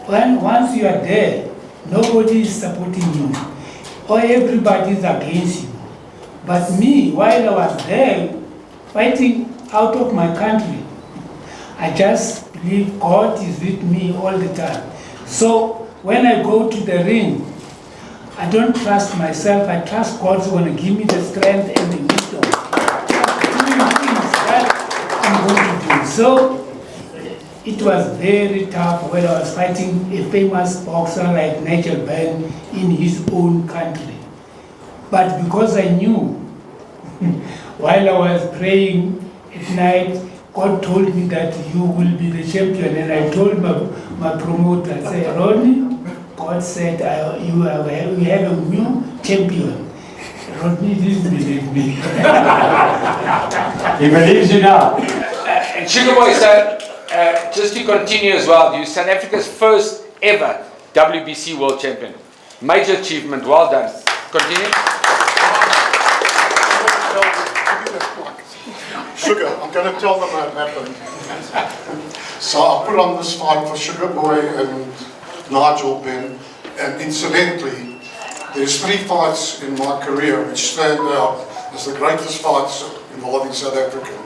once you are there, nobody is supporting you, or everybody is against you. But me, while I was there, fighting out of my country, I just believe God is with me all the time. So when I go to the ring, I don't trust myself, I trust God's going to give me the strength and the wisdom doing things that I'm going to do. So it was very tough when I was fighting a famous boxer like Nigel Benn in his own country. But because I knew, while I was praying at night, God told me that you will be the champion. And I told my promoter, I said, Rodney, God said we have a new champion. Rodney didn't believe me. He believes you now. And Sugarboy, so just to continue as well, you're South Africa's first ever WBC world champion. Major achievement, well done. Continue. Sugar, I'm going to tell them how it happened. So I put on this fight for Sugarboy and Nigel Benn, and incidentally, there's 3 fights in my career which stand out as the greatest fights involving South Africa.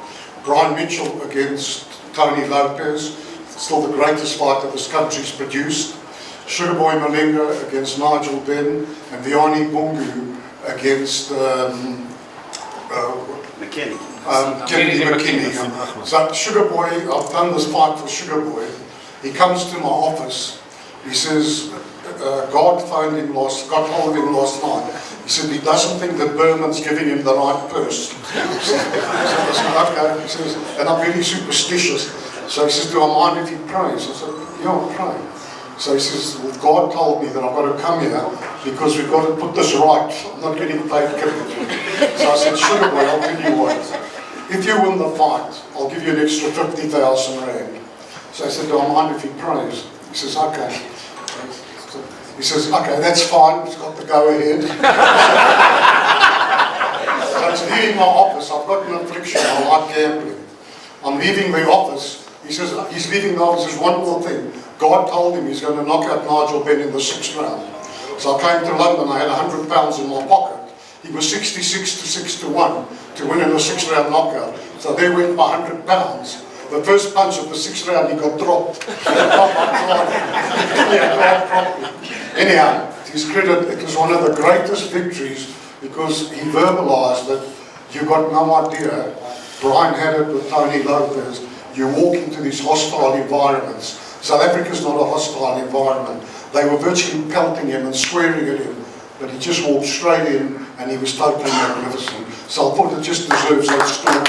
Brian Mitchell against Tony Lopez, still the greatest fight that this country's produced. Sugarboy Malinga against Nigel Benn, and Vianney Bungu against Kennedy McKinney. So Sugarboy, I've done this fight for Sugarboy. He comes to my office. He says, God got hold of him last night. He said he doesn't think that Berman's giving him the right purse. So I said, okay. He says, and I'm really superstitious. So he says, do I mind if he prays? I said, yeah, I'll pray. So he says, well, God told me that I've got to come here because we've got to put this right. I'm not getting paid cricket. So I said, Sugarboy, I'll tell you what. If you win the fight, I'll give you an extra 50,000 rand. So I said, do I mind if he prays? He says, okay. He says, okay, that's fine. He's got to go ahead. So he's leaving my office. I've got an affliction. I like gambling. I'm leaving the office. He says, he's leaving the office. He says, one more thing. God told him he's going to knock out Nigel Benn in the 6th round. So I came to London, I had £100 in my pocket. He was 66 to 6 to 1 to win in the 6th round knockout. So they went by £100. The first punch of the 6th round, he got dropped. Anyhow, to his credit, it was one of the greatest victories because he verbalised that you got no idea. Brian had it with Tony Lopez. You walk into these hostile environments. South Africa's not a hostile environment. They were virtually pelting him and swearing at him, but he just walked straight in and he was totally magnificent. So I thought it just deserves that story.